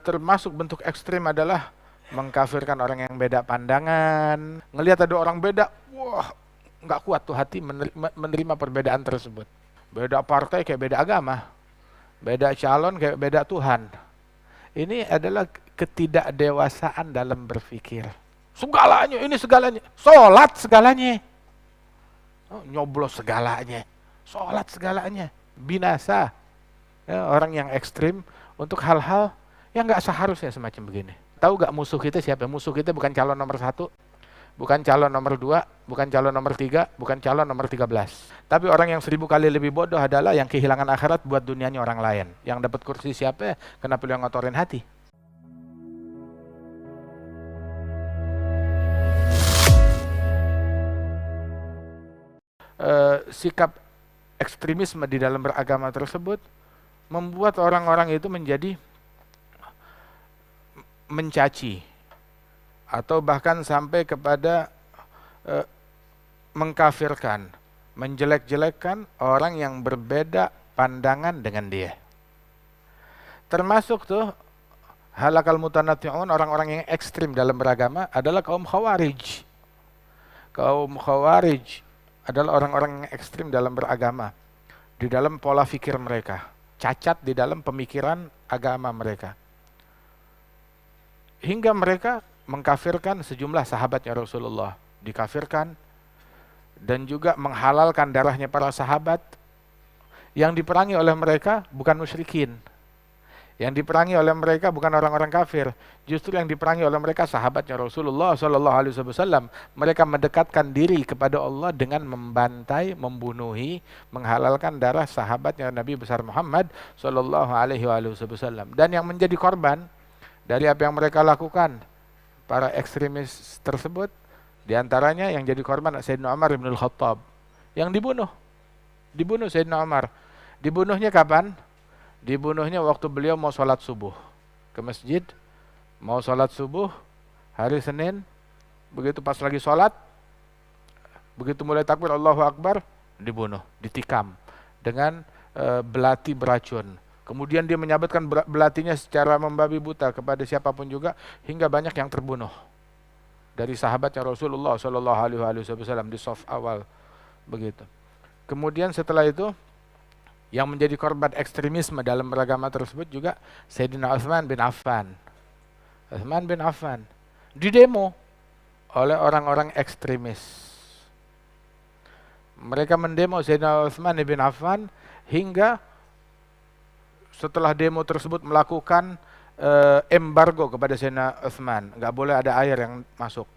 Termasuk bentuk ekstrim adalah mengkafirkan orang yang beda pandangan. Ngelihat ada orang beda, wah nggak kuat tuh hati menerima perbedaan tersebut. Beda partai kayak beda agama, beda calon kayak beda Tuhan. Ini adalah ketidakdewasaan dalam berpikir. Segalanya, ini segalanya. Sholat segalanya. Oh, nyoblos segalanya. Sholat segalanya. Binasa. Ya, orang yang ekstrim untuk hal-hal yang nggak seharusnya semacam begini. Tahu gak musuh kita siapa? Musuh kita bukan calon nomor 1, bukan calon nomor 2, bukan calon nomor 3, bukan calon nomor 13. Tapi orang yang 1000 kali lebih bodoh adalah yang kehilangan akhirat buat dunianya orang lain. Yang dapat kursi siapa? Kenapa lu yang ngotorin hati? Sikap ekstremisme di dalam beragama tersebut membuat orang-orang itu menjadi mencaci atau bahkan sampai kepada mengkafirkan, menjelek-jelekkan orang yang berbeda pandangan dengan dia. Termasuk tuh halakal mutanatti'un, orang-orang yang ekstrim dalam beragama adalah kaum Khawarij. Kaum Khawarij adalah orang-orang yang ekstrim dalam beragama, di dalam pola fikir mereka, cacat di dalam pemikiran agama mereka. Hingga mereka mengkafirkan sejumlah sahabatnya Rasulullah, dikafirkan, dan juga menghalalkan darahnya para sahabat. Yang diperangi oleh mereka bukan musyrikin, yang diperangi oleh mereka bukan orang-orang kafir, justru yang diperangi oleh mereka sahabatnya Rasulullah Sallallahu Alaihi Wasallam. Mereka mendekatkan diri kepada Allah dengan membantai, membunuhi, menghalalkan darah sahabatnya Nabi besar Muhammad Sallallahu Alaihi Wasallam. Dan yang menjadi korban dari apa yang mereka lakukan, para ekstremis tersebut, diantaranya yang jadi korban Sayyidina Umar bin Al-Khattab, yang dibunuh Sayyidina Umar. Dibunuhnya kapan? Dibunuhnya waktu beliau mau sholat subuh ke masjid, mau sholat subuh hari Senin. Begitu pas lagi sholat, begitu mulai takbir Allahu Akbar, dibunuh, ditikam dengan belati beracun. Kemudian dia menyabetkan belatinya secara membabi buta kepada siapapun juga, hingga banyak yang terbunuh dari sahabatnya Rasulullah Sallallahu Alaihi Wasallam di shaf awal begitu. Kemudian setelah itu, yang menjadi korban ekstremisme dalam beragama tersebut juga Sayyidina Utsman bin Affan. Utsman bin Affan didemo oleh orang-orang ekstremis. Mereka mendemo Sayyidina Utsman bin Affan hingga setelah demo tersebut melakukan embargo kepada Sayyidina Utsman. Nggak boleh ada air yang masuk,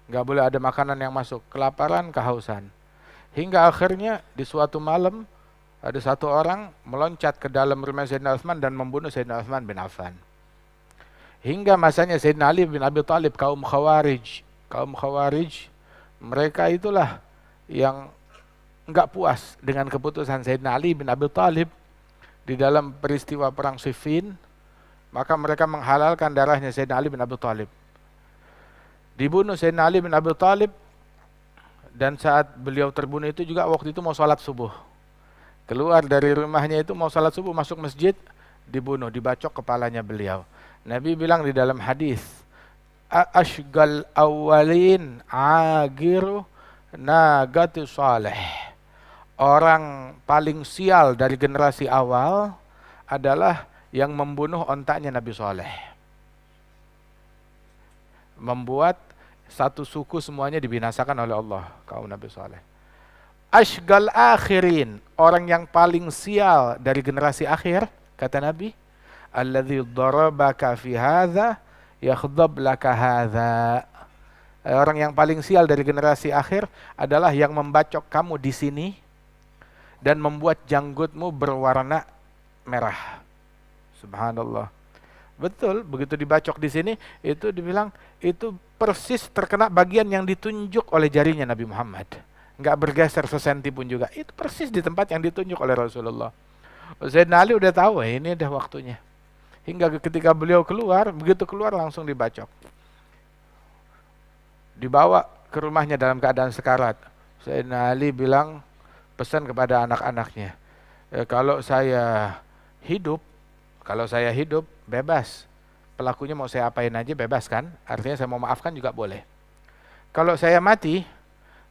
nggak boleh ada makanan yang masuk, kelaparan, kehausan. Hingga akhirnya di suatu malam ada satu orang meloncat ke dalam rumah Sayyidina Utsman dan membunuh Sayyidina Utsman bin Affan. Hingga masanya Sayyidina Ali bin Abi Thalib, kaum Khawarij, mereka itulah yang nggak puas dengan keputusan Sayyidina Ali bin Abi Thalib di dalam peristiwa perang Siffin, maka mereka menghalalkan darahnya Sayyidina Ali bin Abi Thalib. Dibunuh Sayyidina Ali bin Abi Thalib, dan saat beliau terbunuh itu juga waktu itu mau sholat subuh. Keluar dari rumahnya itu mau sholat subuh, masuk masjid, dibunuh, dibacok kepalanya beliau. Nabi bilang di dalam hadis, ashgal awalin agiru nagati saleh. Orang paling sial dari generasi awal adalah yang membunuh ontaknya Nabi Saleh. Membuat satu suku semuanya dibinasakan oleh Allah, kaum Nabi Saleh. Ashgal akhirin, orang yang paling sial dari generasi akhir, kata Nabi, alladzi darabaka fi hadza yakhdab laka hadza. Orang yang paling sial dari generasi akhir adalah yang membacok kamu di sini dan membuat janggutmu berwarna merah. Subhanallah. Betul, begitu dibacok di sini, itu dibilang itu persis terkena bagian yang ditunjuk oleh jarinya Nabi Muhammad. Enggak bergeser sesenti pun juga. Itu persis di tempat yang ditunjuk oleh Rasulullah. Sayyidina Ali udah tahu, ini udah waktunya. Hingga ketika beliau keluar, begitu keluar langsung dibacok. Dibawa ke rumahnya dalam keadaan sekarat. Sayyidina Ali bilang, pesan kepada anak-anaknya, kalau saya hidup, Kalau saya hidup, bebas. Pelakunya mau saya apain aja bebas kan? Artinya saya mau maafkan juga boleh. Kalau saya mati,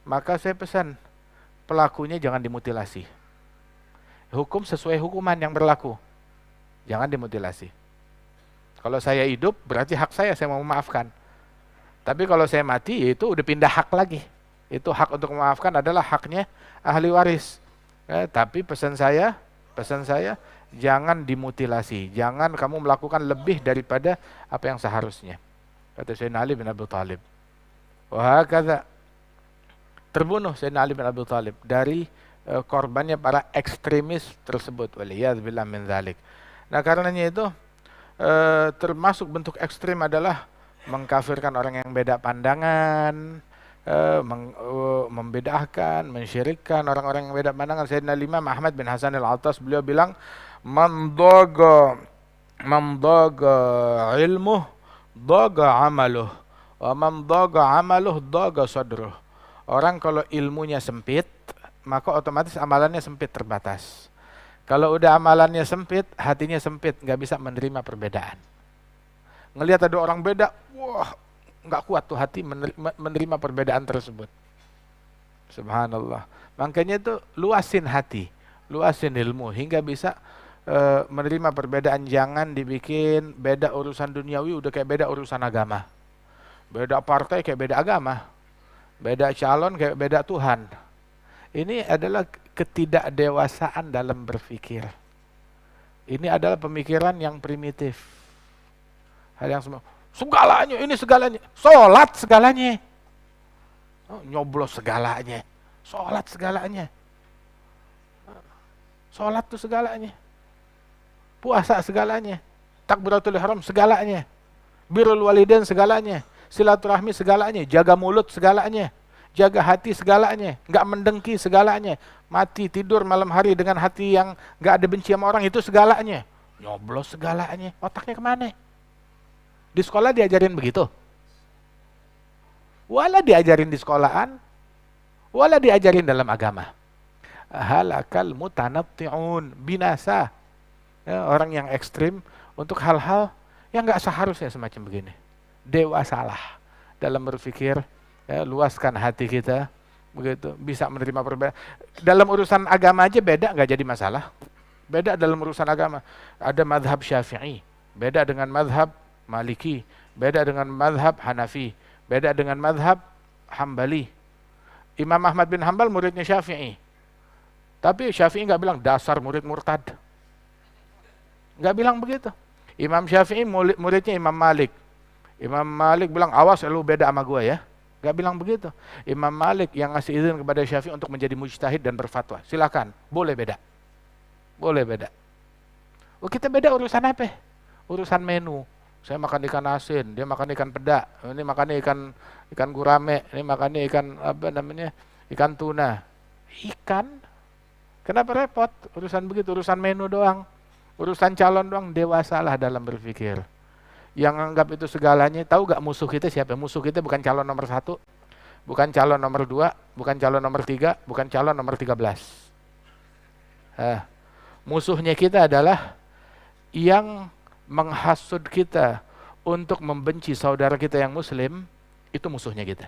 maka saya pesan, pelakunya jangan dimutilasi. Hukum sesuai hukuman yang berlaku. Jangan dimutilasi. Kalau saya hidup, berarti hak saya mau memaafkan. Tapi kalau saya mati, itu udah pindah hak lagi. Itu hak untuk memaafkan adalah haknya ahli waris. Tapi pesan saya, jangan dimutilasi. Jangan kamu melakukan lebih daripada apa yang seharusnya. Kata Sayyidina Ali bin Abi Thalib. Wahakadha. Terbunuh Sayyidina Ali bin Abi Thalib dari korbannya para ekstremis tersebut. Waliyadzubillah min dzalik. Nah, karenanya itu termasuk bentuk ekstrim adalah mengkafirkan orang yang beda pandangan, membedahkan, mensyirikkan orang-orang yang beda pandangan. Sayyidina Imam Ahmad bin Hasan al-Attas beliau bilang, man daga ilmuh daga amaluh, wa man daga amaluh daga sadruh. Orang kalau ilmunya sempit, maka otomatis amalannya sempit, terbatas. Kalau udah amalannya sempit, hatinya sempit, nggak bisa menerima perbedaan. Ngelihat ada orang beda, wah, nggak kuat tuh hati menerima perbedaan tersebut. Subhanallah. Makanya itu luasin hati, luasin ilmu, hingga bisa menerima perbedaan. Jangan dibikin beda urusan duniawi udah kayak beda urusan agama. Beda partai kayak beda agama. Beda calon kayak beda Tuhan. Ini adalah ketidakdewasaan dalam berpikir. Ini adalah pemikiran yang primitif. Hal yang semua, segalanya, ini segalanya. Sholat segalanya. Nyoblos segalanya. Sholat segalanya. Sholat itu segalanya. Puasa segalanya. Takbiratul ihram segalanya. Birrul walidain segalanya. Silaturahmi segalanya. Jaga mulut segalanya. Jaga hati segalanya. Nggak mendengki segalanya. Mati tidur malam hari dengan hati yang nggak ada benci sama orang, itu segalanya. Nyoblos segalanya. Otaknya kemana? Di sekolah diajarin begitu? Wala diajarin di sekolahan, wala diajarin dalam agama. Halakal mutanatti'un, binasa. Ya, orang yang ekstrim untuk hal-hal yang nggak seharusnya semacam begini. Dewasalah dalam berpikir, ya, luaskan hati kita, begitu bisa menerima perbedaan. Dalam urusan agama aja beda, nggak jadi masalah. Beda dalam urusan agama. Ada madhab Syafi'i, beda dengan madhab Maliki, beda dengan madhab Hanafi, beda dengan madhab Hambali. Imam Ahmad bin Hanbal muridnya Syafi'i, tapi Syafi'i nggak bilang dasar murid murtad, nggak bilang begitu. Imam Syafi'i muridnya Imam Malik. Imam Malik bilang, awas lu beda sama gua ya. Nggak bilang begitu. Imam Malik yang ngasih izin kepada Syafi'i untuk menjadi mujtahid dan berfatwa. Silakan, boleh beda. Boleh beda. Oh, kita beda urusan apa? Urusan menu. Saya makan ikan asin, dia makan ikan peda. Ini makan ikan gurame, ini makan ikan ikan tuna. Ikan? Kenapa repot? Urusan begitu, urusan menu doang. Urusan calon doang. Dewasalah dalam berpikir. Yang anggap itu segalanya. Tahu gak musuh kita siapa? Musuh kita bukan calon nomor 1, bukan calon nomor 2, bukan calon nomor 3, bukan calon nomor 13. Musuhnya kita adalah yang menghasut kita untuk membenci saudara kita yang muslim. Itu musuhnya kita.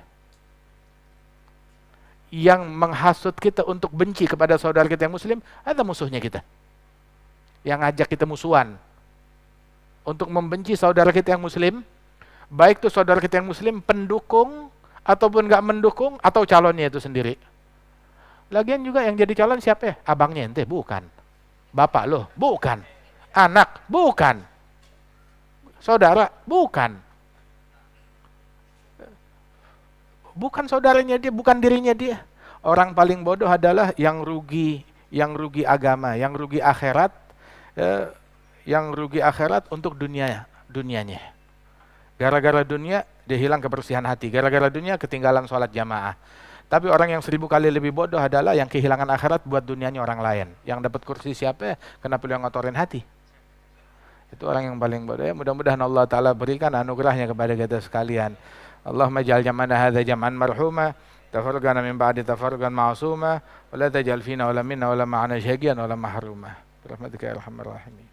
Yang menghasut kita untuk benci kepada saudara kita yang muslim, ada musuhnya kita. Yang ngajak kita musuhan untuk membenci saudara kita yang muslim, baik itu saudara kita yang muslim pendukung ataupun nggak mendukung, atau calonnya itu sendiri. Lagian juga yang jadi calon siapa ya? Abangnya ente? Bukan. Bapak lo? Bukan. Anak? Bukan. Saudara? Bukan. Bukan saudaranya dia, bukan dirinya dia. Orang paling bodoh adalah yang rugi agama, yang rugi akhirat, yang rugi akhirat untuk dunianya. Gara-gara dunia dia hilang kebersihan hati, gara-gara dunia ketinggalan sholat jamaah. Tapi orang yang 1000 kali lebih bodoh adalah yang kehilangan akhirat buat dunianya orang lain. Yang dapat kursi siapa? Kenapa lu yang ngotorin hati? Itu orang yang paling bodoh. Ya, mudah-mudahan Allah Ta'ala berikan anugerahnya kepada kita sekalian. Allahumma ja'al jam'ana hadza jam'an marhuma, tafarraqana min ba'di tafarruqan ma'suma, wa la taj'al fina wa la minna wa la ma'ana syaqiyan wa la mahruma. Birahmatika ya arhamar rahimin.